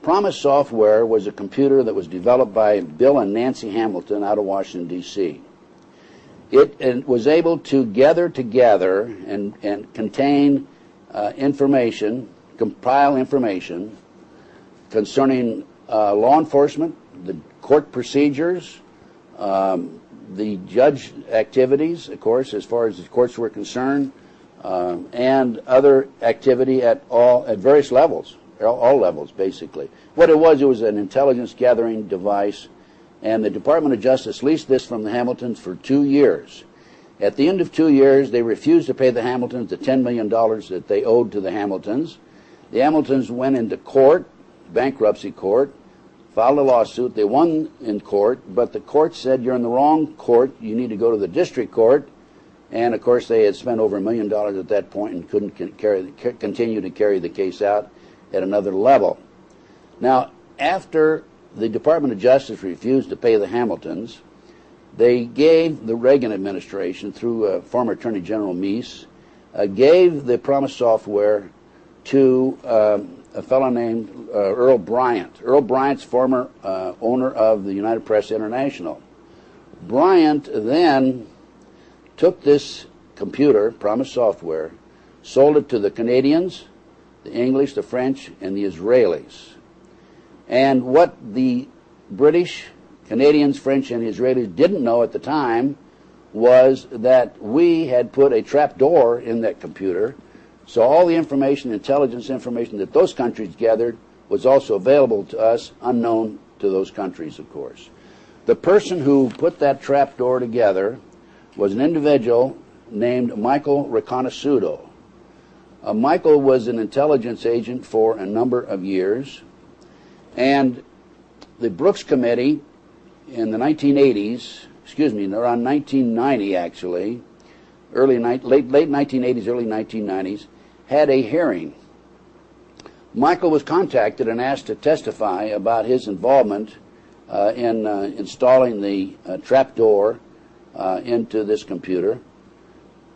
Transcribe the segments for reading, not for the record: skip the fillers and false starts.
Promise Software was a computer that was developed by Bill and Nancy Hamilton out of Washington, D.C. It was able to gather together and contain information, compile information concerning law enforcement, the court procedures, the judge activities, of course, as far as the courts were concerned, and other activity at various levels, all levels, basically. What it was an intelligence gathering device, and the Department of Justice leased this from the Hamiltons for 2 years. At the end of 2 years, they refused to pay the Hamiltons the $10 million that they owed to the Hamiltons. The Hamiltons went into court, bankruptcy court, filed a lawsuit. They won in court, but the court said, you're in the wrong court. You need to go to the district court. And, of course, they had spent over $1 million at that point and couldn't continue to carry the case out at another level. Now, after the Department of Justice refused to pay the Hamiltons, they gave the Reagan administration, through former Attorney General Meese, gave the Promise Software to a fellow named Earl Bryant. Earl Bryant's former owner of the United Press International. Bryant then took this computer, Promise Software, sold it to the Canadians, the English, the French, and the Israelis. And what the British, Canadians, French, and Israelis didn't know at the time was that we had put a trap door in that computer, so all the information, intelligence information that those countries gathered was also available to us, unknown to those countries, of course. The person who put that trap door together was an individual named Michael Riconosciuto. Michael was an intelligence agent for a number of years, and the Brooks Committee in the 1980s, around 1990 actually, late 1980s, early 1990s, had a hearing. Michael was contacted and asked to testify about his involvement in installing the trapdoor into this computer.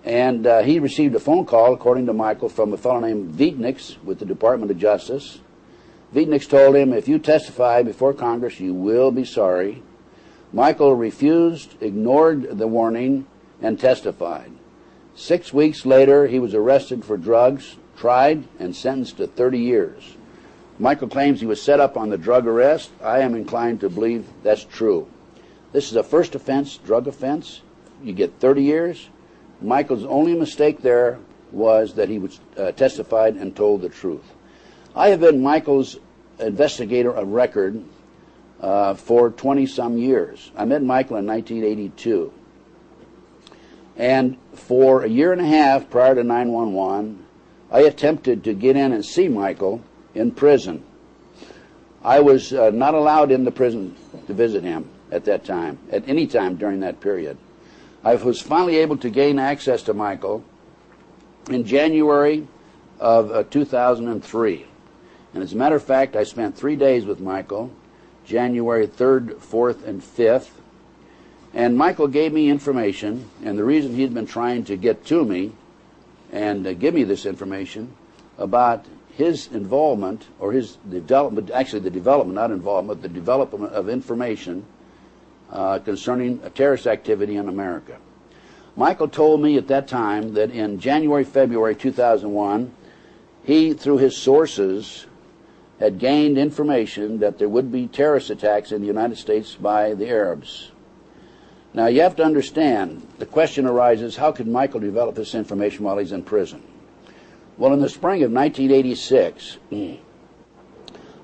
And he received a phone call, according to Michael, from a fellow named Vietnix with the Department of Justice. Vietnix told him, if you testify before Congress, you will be sorry. Michael refused, ignored the warning, and testified. 6 weeks later, he was arrested for drugs, tried, and sentenced to 30 years. Michael claims he was set up on the drug arrest. I am inclined to believe that's true. This is a first offense, drug offense. You get 30 years. Michael's only mistake there was that he was testified and told the truth. I have been Michael's investigator of record for 20-some years. I met Michael in 1982. And for a year and a half prior to 9/11, I attempted to get in and see Michael in prison. I was not allowed in the prison to visit him at that time, at any time during that period. I was finally able to gain access to Michael in January of 2003. And as a matter of fact, I spent 3 days with Michael, January 3rd, 4th, and 5th. And Michael gave me information, and the reason he'd been trying to get to me and give me this information about his involvement, or his development, actually the development, not involvement, the development of information concerning a terrorist activity in America. Michael told me at that time that in January, February 2001, he, through his sources, had gained information that there would be terrorist attacks in the United States by the Arabs. Now, you have to understand, the question arises, how could Michael develop this information while he's in prison? Well, in the spring of 1986,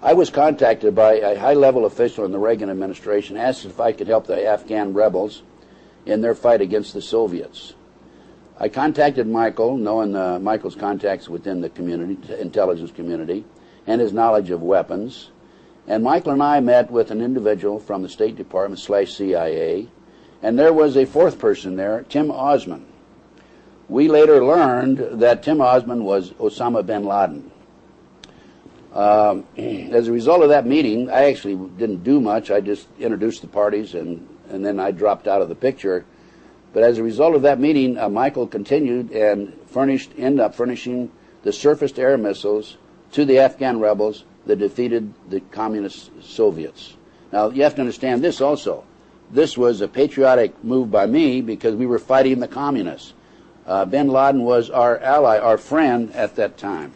I was contacted by a high-level official in the Reagan administration, asked if I could help the Afghan rebels in their fight against the Soviets. I contacted Michael, knowing Michael's contacts within the community, intelligence community, and his knowledge of weapons. And Michael and I met with an individual from the State Department / CIA, and there was a fourth person there, Tim Osman. We later learned that Tim Osman was Osama bin Laden. As a result of that meeting, I actually didn't do much. I just introduced the parties, and then I dropped out of the picture. But as a result of that meeting, Michael continued and ended up furnishing the surface-to-air missiles to the Afghan rebels that defeated the communist Soviets. Now, you have to understand this also. This was a patriotic move by me because we were fighting the communists. Bin Laden was our ally, our friend at that time.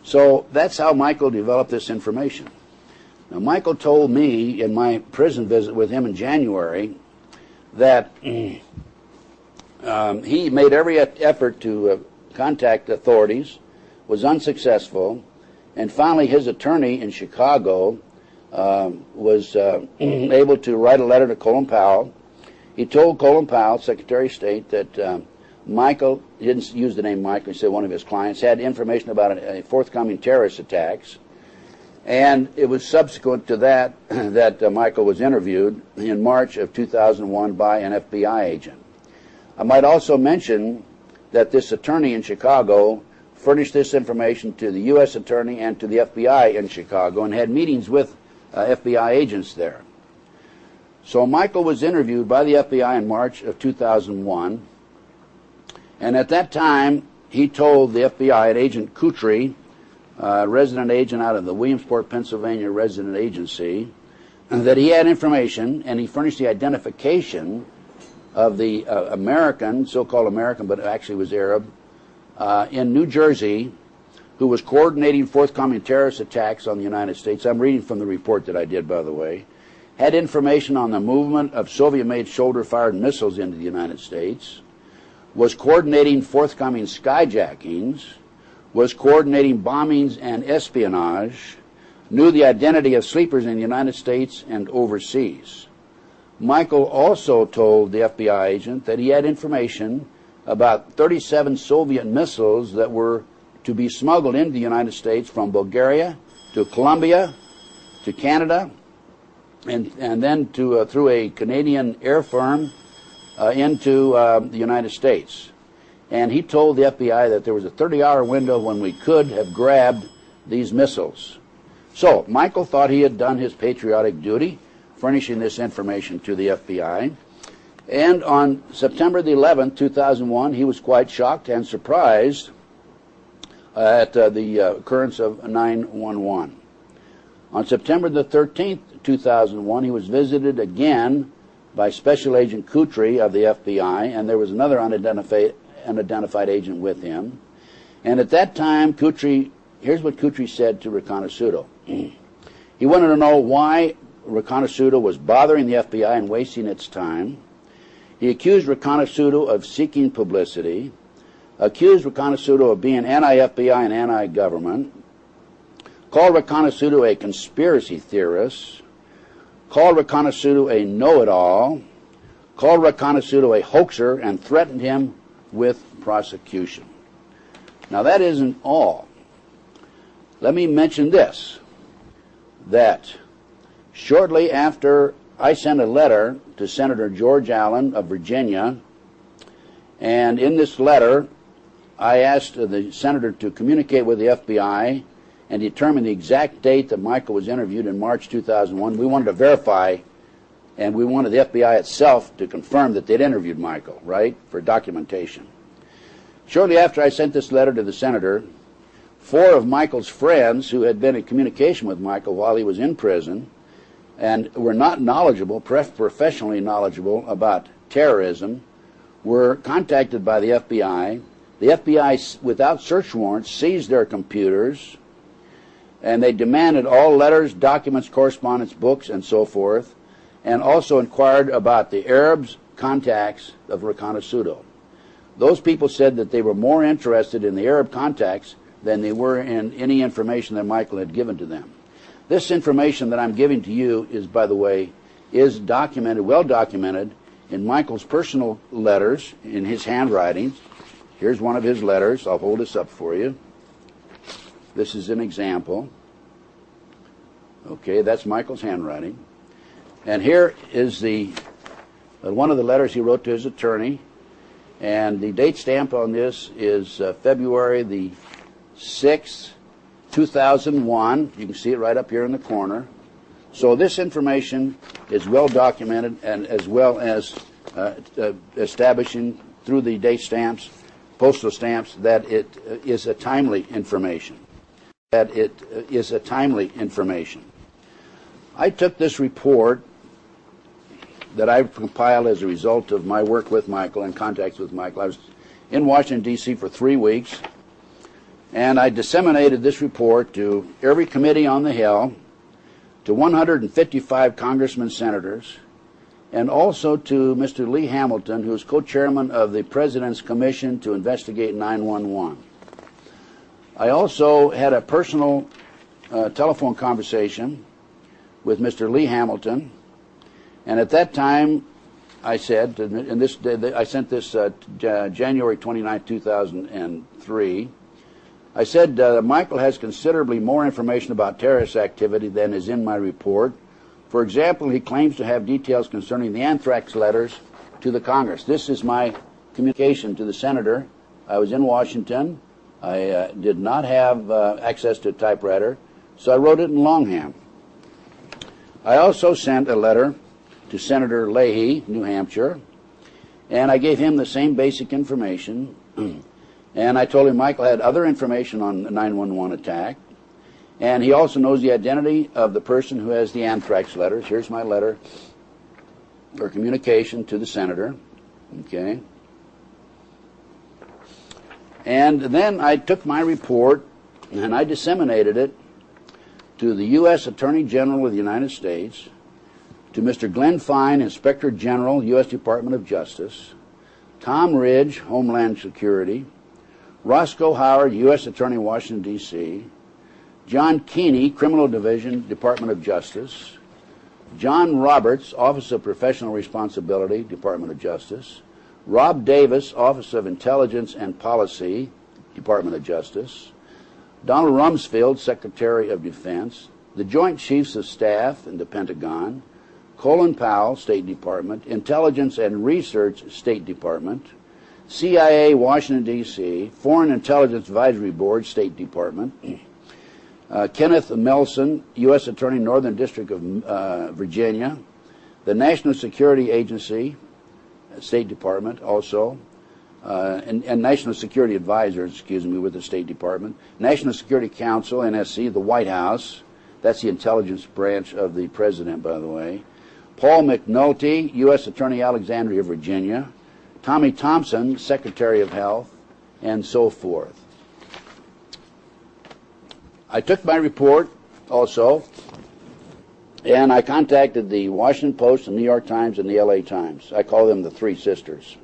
So that's how Michael developed this information. Now, Michael told me in my prison visit with him in January that he made every effort to contact authorities, was unsuccessful, and finally his attorney in Chicago was able to write a letter to Colin Powell. He told Colin Powell, Secretary of State, that Michael, he didn't use the name Michael, he said one of his clients, had information about a forthcoming terrorist attacks. And it was subsequent to that that Michael was interviewed in March of 2001 by an FBI agent. I might also mention that this attorney in Chicago furnished this information to the U.S. attorney and to the FBI in Chicago and had meetings with FBI agents there. So Michael was interviewed by the FBI in March of 2001, and at that time he told the FBI and Agent Kutry, resident agent out of the Williamsport, Pennsylvania resident agency, that he had information, and he furnished the identification of the American, so-called American, but actually was Arab, in New Jersey, who was coordinating forthcoming terrorist attacks on the United States. I'm reading from the report that I did, by the way. Had information on the movement of Soviet-made shoulder-fired missiles into the United States, was coordinating forthcoming skyjackings, was coordinating bombings and espionage, knew the identity of sleepers in the United States and overseas. Michael also told the FBI agent that he had information about 37 Soviet missiles that were to be smuggled into the United States from Bulgaria to Colombia to Canada and then to through a Canadian air firm into the United States. And he told the FBI that there was a 30-hour window when we could have grabbed these missiles. So Michael thought he had done his patriotic duty, furnishing this information to the FBI. And on September the 11th, 2001, he was quite shocked and surprised at the occurrence of 9/11. On September the 13th, 2001, he was visited again by Special Agent Kutry of the FBI, and there was another unidentified agent with him. And at that time, here's what Kutry said to Reconnaissado. He wanted to know why Reconnaissado was bothering the FBI and wasting its time. He accused Reconnaissado of seeking publicity, accused Reconnaissado of being anti-FBI and anti-government, called Reconnaissado a conspiracy theorist, called Reconnaissado a know-it-all, called Reconnaissado a hoaxer, and threatened him with prosecution. Now that isn't all. Let me mention this, that shortly after I sent a letter to Senator George Allen of Virginia, and in this letter I asked the senator to communicate with the FBI and determine the exact date that Michael was interviewed in March 2001. We wanted to verify, and we wanted the FBI itself to confirm that they'd interviewed Michael, right, for documentation. Shortly after I sent this letter to the senator, 4 of Michael's friends who had been in communication with Michael while he was in prison and were not knowledgeable, professionally knowledgeable about terrorism, were contacted by the FBI. The FBI, without search warrants, seized their computers, and they demanded all letters, documents, correspondence, books, and so forth, and also inquired about the Arabs' contacts of Reconnaissado. Those people said that they were more interested in the Arab contacts than they were in any information that Michael had given to them. This information that I'm giving to you is, by the way, is documented, well documented, in Michael's personal letters, in his handwriting. Here's one of his letters. I'll hold this up for you. This is an example. Okay, that's Michael's handwriting. And here is one of the letters he wrote to his attorney. And the date stamp on this is February the 6th, 2001. You can see it right up here in the corner. So this information is well documented, and as well as establishing through the date stamps, postal stamps, that it is a timely information. that it is a timely information. I took this report that I've compiled as a result of my work with Michael and contacts with Michael. I was in Washington, D.C. for 3 weeks, and I disseminated this report to every committee on the Hill, to 155 congressmen, senators, and also to Mr. Lee Hamilton, who is co-chairman of the President's Commission to investigate 9/11. I also had a personal telephone conversation with Mr. Lee Hamilton, and at that time I said, and this I sent this January 29, 2003, I said, Michael has considerably more information about terrorist activity than is in my report. For example, he claims to have details concerning the anthrax letters to the Congress. This is my communication to the senator. I was in Washington. I did not have access to a typewriter, so I wrote it in longhand. I also sent a letter to Senator Leahy, New Hampshire, and I gave him the same basic information. And I told him Michael had other information on the 9/11 attack, and he also knows the identity of the person who has the anthrax letters. Here's my letter or communication to the senator. Okay. And then I took my report and I disseminated it to the U.S. Attorney General of the United States, to Mr. Glenn Fine, Inspector General, U.S. Department of Justice, Tom Ridge, Homeland Security, Roscoe Howard, U.S. Attorney, Washington, D.C., John Keeney, Criminal Division, Department of Justice, John Roberts, Office of Professional Responsibility, Department of Justice, Rob Davis, Office of Intelligence and Policy, Department of Justice, Donald Rumsfeld, Secretary of Defense, the Joint Chiefs of Staff in the Pentagon, Colin Powell, State Department, Intelligence and Research, State Department, CIA, Washington, D.C., Foreign Intelligence Advisory Board, State Department, Kenneth Melson, U.S. Attorney, Northern District of Virginia, the National Security Agency, State Department also, and National Security Advisors, excuse me, with the State Department, National Security Council, NSC, the White House, that's the intelligence branch of the President, by the way, Paul McNulty, U.S. Attorney, Alexandria, Virginia, Tommy Thompson, Secretary of Health, and so forth. I took my report also, and I contacted the Washington Post, the New York Times, and the LA Times. I call them the Three Sisters.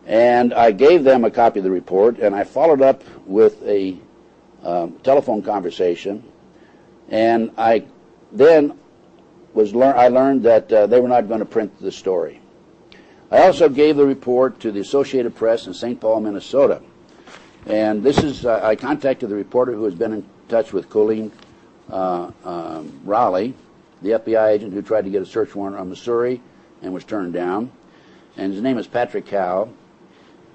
And I gave them a copy of the report, and I followed up with a telephone conversation, and I then I learned that they were not going to print the story. I also gave the report to the Associated Press in St. Paul, Minnesota. And this is, I contacted the reporter who has been in touch with Colleen Rowley, the FBI agent who tried to get a search warrant on Missouri and was turned down. And his name is Patrick Cow.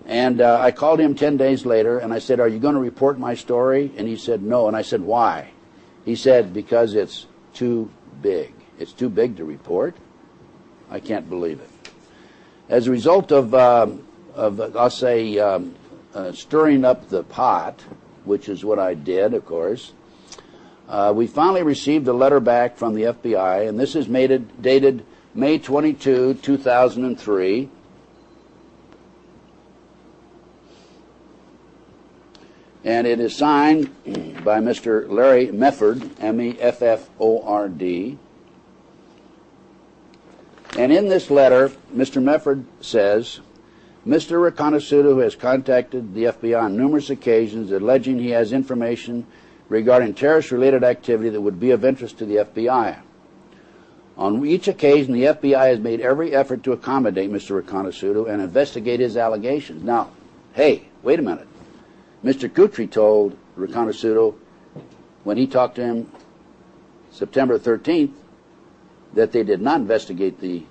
And I called him 10 days later, and I said, are you going to report my story? And he said, no. And I said, why? He said, because it's too big. It's too big to report. I can't believe it. As a result of I'll say, stirring up the pot, which is what I did, of course, we finally received a letter back from the FBI, and this is dated May 22, 2003. And it is signed by Mr. Larry Mefford, M-E-F-F-O-R-D. And in this letter, Mr. Mefford says, Mr. Riconosciuto has contacted the FBI on numerous occasions alleging he has information regarding terrorist-related activity that would be of interest to the FBI. On each occasion, the FBI has made every effort to accommodate Mr. Riconosciuto and investigate his allegations. Now, hey, wait a minute. Mr. Kutry told Riconosciuto when he talked to him September 13th that they did not investigate the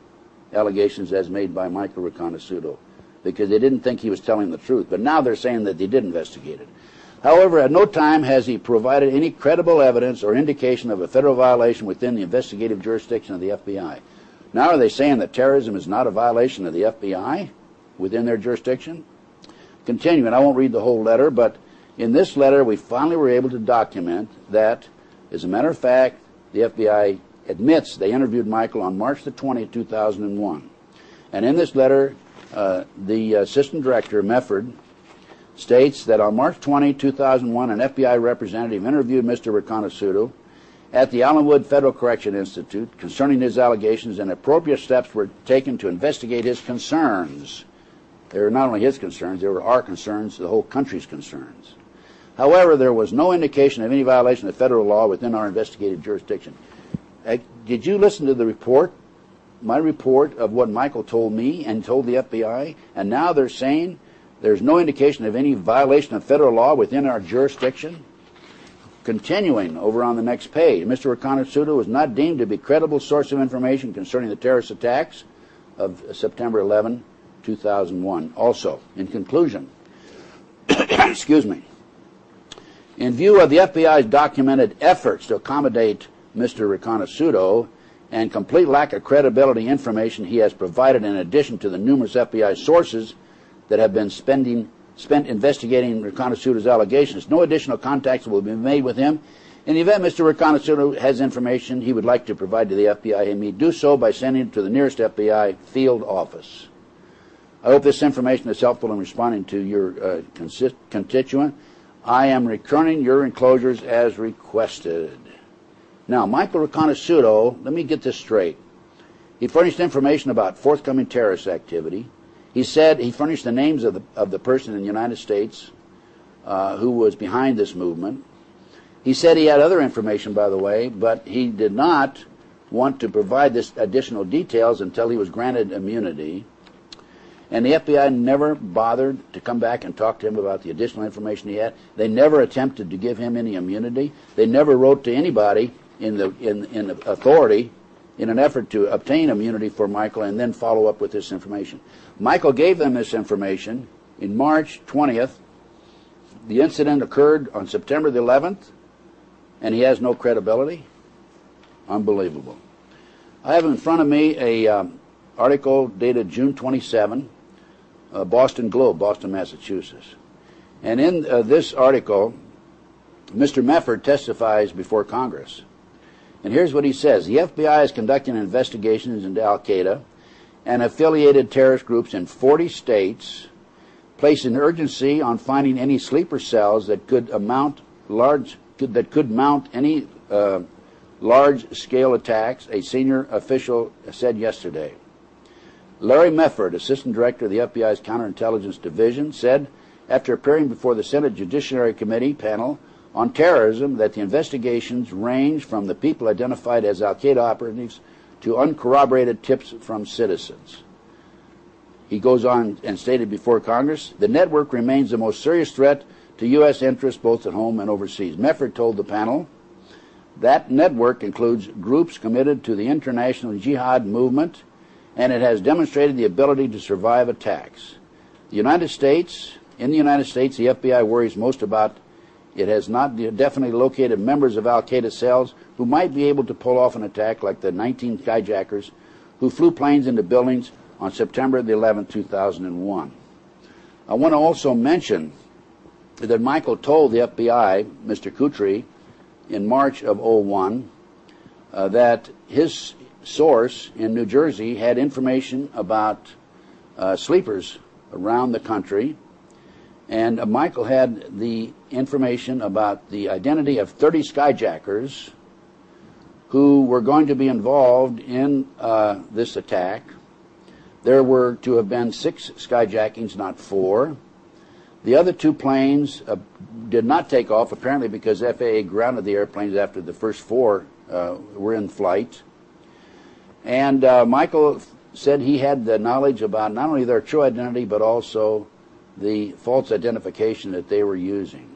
allegations as made by Michael Riconosciuto because they didn't think he was telling the truth. But now they're saying that they did investigate it. However, at no time has he provided any credible evidence or indication of a federal violation within the investigative jurisdiction of the FBI. Now are they saying that terrorism is not a violation of the FBI within their jurisdiction? Continuing, I won't read the whole letter, but In this letter, we finally were able to document that, as a matter of fact, the FBI admits they interviewed Michael on March the 20th, 2001. And in this letter, the Assistant Director, Mefford, states that on March 20, 2001, an FBI representative interviewed Mr. Reconnaisuto at the Allenwood Federal Correction Institute concerning his allegations, and appropriate steps were taken to investigate his concerns. They were not only his concerns, they were our concerns, the whole country's concerns. However, there was no indication of any violation of federal law within our investigative jurisdiction. Did you listen to the report, my report of what Michael told me and told the FBI? And now they're saying there's no indication of any violation of federal law within our jurisdiction? Continuing over on the next page, Mr. Reconnaisuto was not deemed to be a credible source of information concerning the terrorist attacks of September 11, 2001. Also, in conclusion, excuse me, in view of the FBI's documented efforts to accommodate Mr. Reconnaisuto and complete lack of credibility information he has provided, in addition to the numerous FBI sources that have been spent investigating Reconnaisuto's allegations, no additional contacts will be made with him. In the event Mr. Reconnaisuto has information he would like to provide to the FBI, he may do so by sending it to the nearest FBI field office. I hope this information is helpful in responding to your constituent. I am returning your enclosures as requested. Now, Michael Reconnaisuto, let me get this straight. He furnished information about forthcoming terrorist activity. He said he furnished the names of the person in the United States who was behind this movement. He said he had other information, by the way, but he did not want to provide this additional details until he was granted immunity. And the FBI never bothered to come back and talk to him about the additional information he had. They never attempted to give him any immunity. They never wrote to anybody in the authority in an effort to obtain immunity for Michael and then follow up with this information. Michael gave them this information in March 20th. The incident occurred on September the 11th, and he has no credibility. Unbelievable. I have in front of me a article dated June 27, Boston Globe, Boston, Massachusetts. And in this article, Mr. Mefford testifies before Congress. And here's what he says. The FBI is conducting investigations into Al-Qaeda and affiliated terrorist groups in 40 states, placing urgency on finding any sleeper cells that could mount any large-scale attacks, a senior official said yesterday. Larry Mefford, Assistant Director of the FBI's Counterintelligence Division, said after appearing before the Senate Judiciary Committee panel on terrorism that the investigations range from the people identified as Al-Qaeda operatives to uncorroborated tips from citizens. He goes on and stated before Congress, the network remains the most serious threat to U.S. interests both at home and overseas. Mefford told the panel that network includes groups committed to the international jihad movement, and it has demonstrated the ability to survive attacks. In the United States, the FBI worries most about it has not definitely located members of Al-Qaeda cells who might be able to pull off an attack like the 19 hijackers who flew planes into buildings on September the 11th, 2001. I want to also mention that Michael told the FBI, Mr. Kutry, in March of 2001, that his source in New Jersey had information about sleepers around the country, and Michael had the information about the identity of 30 skyjackers who were going to be involved in this attack. There were to have been 6 skyjackings, not 4. The other 2 planes did not take off, apparently because FAA grounded the airplanes after the first 4 were in flight. And Michael said he had the knowledge about not only their true identity, but also the false identification that they were using.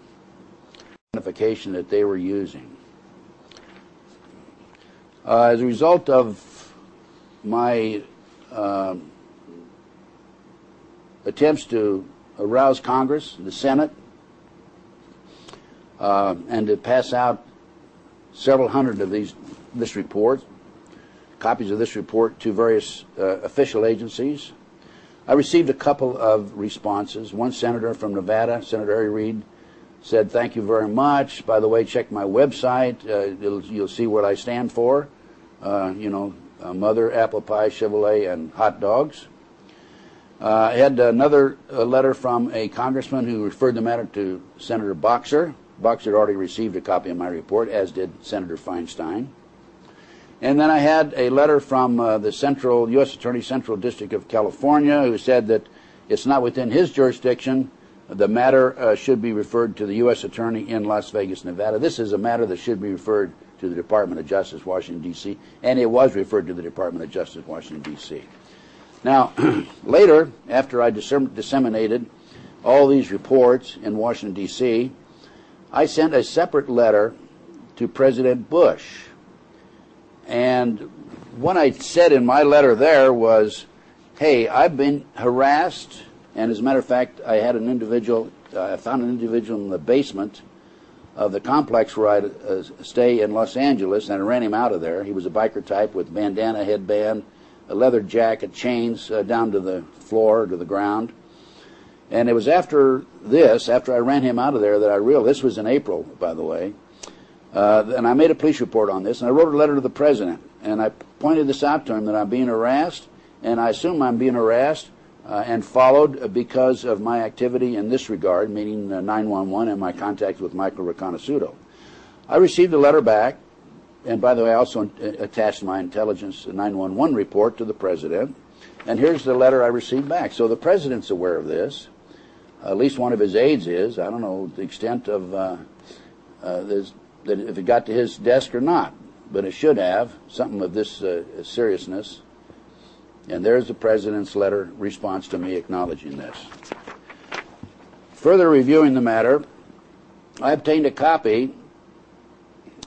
As a result of my attempts to arouse Congress, the Senate, and to pass out several hundred of this report, copies of this report to various official agencies, I received a couple of responses. One senator from Nevada, Senator Harry Reid, said, thank you very much. By the way, check my website. You'll see what I stand for. Mother, apple pie, Chevrolet, and hot dogs. I had another letter from a congressman who referred the matter to Senator Boxer. Boxer had already received a copy of my report, as did Senator Feinstein. And then I had a letter from the U.S. Attorney Central District of California, who said that it's not within his jurisdiction. The matter should be referred to the U.S. Attorney in Las Vegas, Nevada. This is a matter that should be referred to the Department of Justice, Washington, D.C., and it was referred to the Department of Justice, Washington, D.C. Now, later, after I disseminated all these reports in Washington, D.C., I sent a separate letter to President Bush. And what I said in my letter there was, hey, I've been harassed, and as a matter of fact, I found an individual in the basement of the complex where I stay in Los Angeles, and I ran him out of there. He was a biker type with bandana, headband, a leather jacket, chains down to the floor, to the ground. And it was after I ran him out of there, that I realized, this was in April, by the way, and I made a police report on this, and I wrote a letter to the president, and I pointed this out to him, that I'm being harassed, and I assume I'm being harassed and followed because of my activity in this regard, meaning 911 and my contact with Michael Riconosciuto. I received a letter back, and by the way, I also attached my intelligence 911 report to the president, and here's the letter I received back. So the president's aware of this. At least one of his aides is. I don't know the extent of that if it got to his desk or not, but it should have, something of this seriousness. And there's the president's letter response to me acknowledging this. Further reviewing the matter, I obtained a copy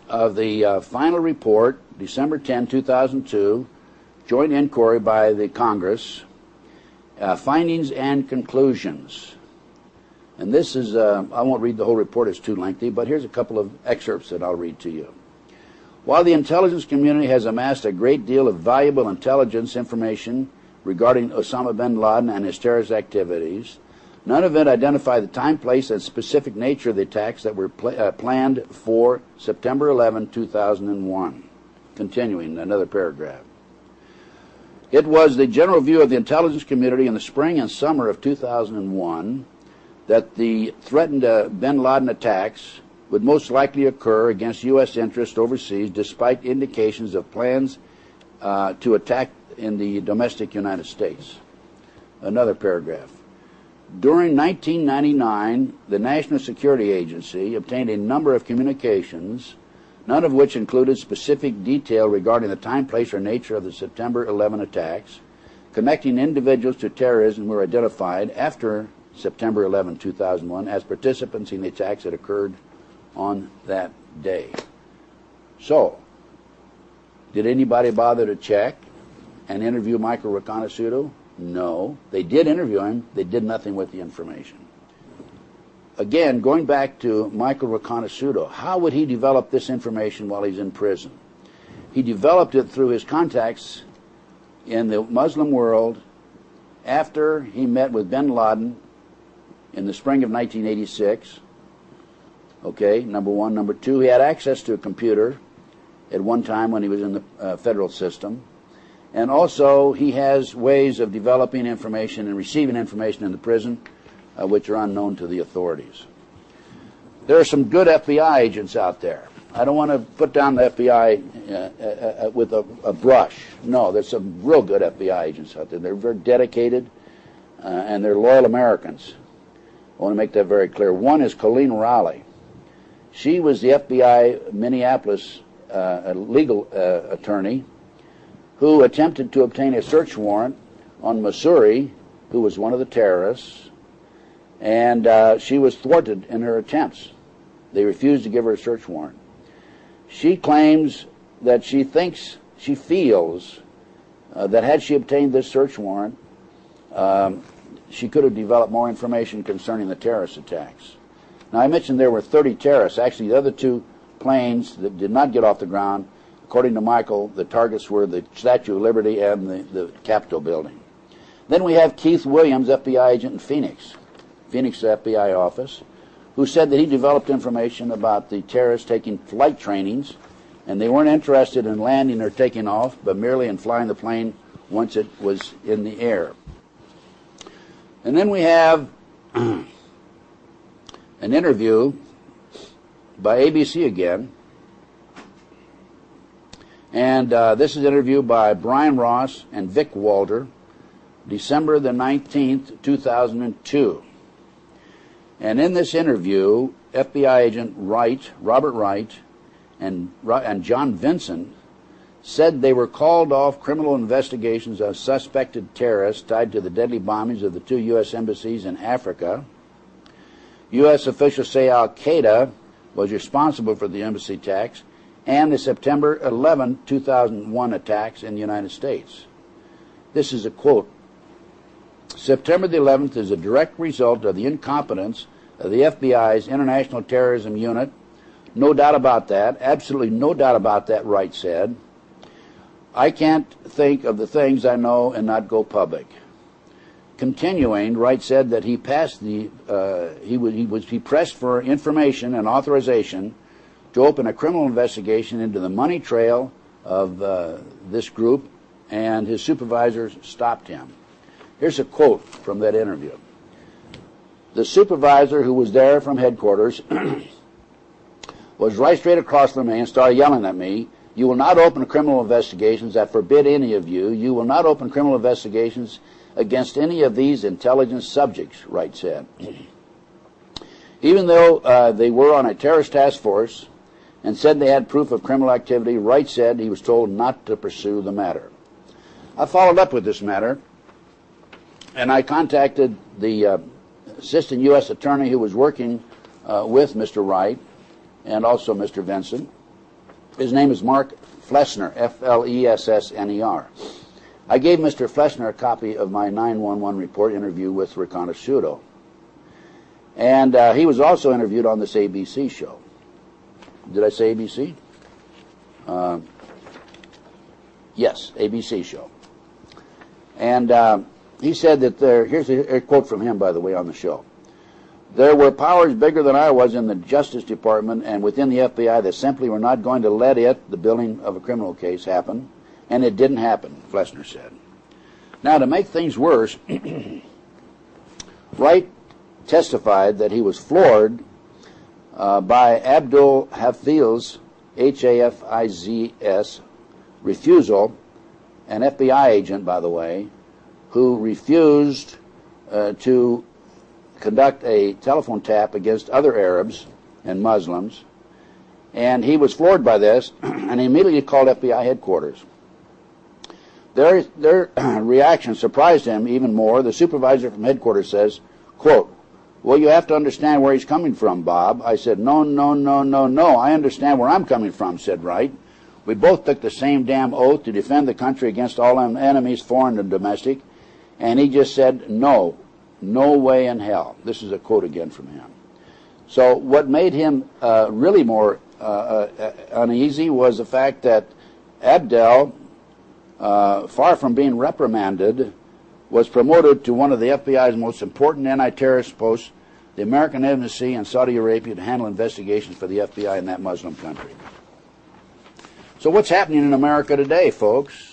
of the final report, December 10, 2002, joint inquiry by the Congress, findings and conclusions. And this is, I won't read the whole report, it's too lengthy, but here's a couple of excerpts that I'll read to you. While the intelligence community has amassed a great deal of valuable intelligence information regarding Osama bin Laden and his terrorist activities, none of it identified the time, place, and specific nature of the attacks that were planned for September 11, 2001. Continuing, another paragraph. It was the general view of the intelligence community in the spring and summer of 2001 that the threatened bin Laden attacks would most likely occur against U.S. interests overseas, despite indications of plans to attack in the domestic United States. Another paragraph. During 1999, the National Security Agency obtained a number of communications, none of which included specific detail regarding the time, place, or nature of the September 11 attacks, connecting individuals to terrorism who were identified after September 11, 2001 as participants in the attacks that occurred on that day. So, did anybody bother to check and interview Michael Riconosciuto? No. They did interview him. They did nothing with the information. Again, going back to Michael Riconosciuto, how would he develop this information while he's in prison? He developed it through his contacts in the Muslim world after he met with bin Laden in the spring of 1986. Okay, number one. Number two, he had access to a computer at one time when he was in the federal system. And also, he has ways of developing information and receiving information in the prison which are unknown to the authorities. There are some good FBI agents out there. I don't want to put down the FBI with a brush. No, there's some real good FBI agents out there. They're very dedicated, and they're loyal Americans. I want to make that very clear. One is Colleen Raleigh. She was the FBI Minneapolis legal attorney who attempted to obtain a search warrant on Missouri, who was one of the terrorists, and she was thwarted in her attempts. They refused to give her a search warrant. She claims that she feels that had she obtained this search warrant, she could have developed more information concerning the terrorist attacks. Now, I mentioned there were 30 terrorists. Actually, the other two planes that did not get off the ground, according to Michael, the targets were the Statue of Liberty and the Capitol building. Then we have Keith Williams, FBI agent in Phoenix FBI office, who said that he developed information about the terrorists taking flight trainings, and they weren't interested in landing or taking off, but merely in flying the plane once it was in the air. And then we have an interview by ABC again, and this is an interview by Brian Ross and Vic Walter, December the 19th, 2002. And in this interview, FBI agent Wright, Robert Wright, and John Vincent said they were called off criminal investigations of suspected terrorists tied to the deadly bombings of the 2 U.S. embassies in Africa. U.S. officials say Al-Qaeda was responsible for the embassy attacks and the September 11, 2001 attacks in the United States. This is a quote. September the 11th is a direct result of the incompetence of the FBI's International Terrorism Unit. No doubt about that. Absolutely no doubt about that, Wright said. I can't think of the things I know and not go public. Continuing, Wright said that he passed the he pressed for information and authorization to open a criminal investigation into the money trail of this group, and his supervisors stopped him. Here's a quote from that interview. The supervisor who was there from headquarters was right straight across from me and started yelling at me, "You will not open criminal investigations. I forbid any of you. You will not open criminal investigations against any of these intelligence subjects," Wright said. Even though they were on a terrorist task force and said they had proof of criminal activity, Wright said he was told not to pursue the matter. I followed up with this matter, and I contacted the assistant U.S. attorney who was working with Mr. Wright and also Mr. Vincent. His name is Mark Flessner, F-L-E-S-S-N-E-R. I gave Mr. Flessner a copy of my 911 report interview with Riconosciuto. And he was also interviewed on this ABC show. Did I say ABC? Yes, ABC show. And he said that here's a quote from him, by the way, on the show. There were powers bigger than I was in the Justice Department and within the FBI that simply were not going to let the building of a criminal case, happen, and it didn't happen, Flessner said. Now, to make things worse, Wright testified that he was floored by Abdul Hafiz's, H-A-F-I-Z-S, refusal, an FBI agent, by the way, who refused to conduct a telephone tap against other Arabs and Muslims, and he was floored by this, and he immediately called FBI headquarters. Their reaction surprised him even more. The supervisor from headquarters says, quote, "Well, you have to understand where he's coming from, Bob." I said, no, I understand where I'm coming from," said Wright. "We both took the same damn oath to defend the country against all enemies, foreign and domestic," and he just said, no way in hell. This is a quote again from him. So what made him really more uneasy was the fact that Abdel, far from being reprimanded, was promoted to one of the FBI's most important anti-terrorist posts, the American Embassy in Saudi Arabia, to handle investigations for the FBI in that Muslim country. So what's happening in America today, folks?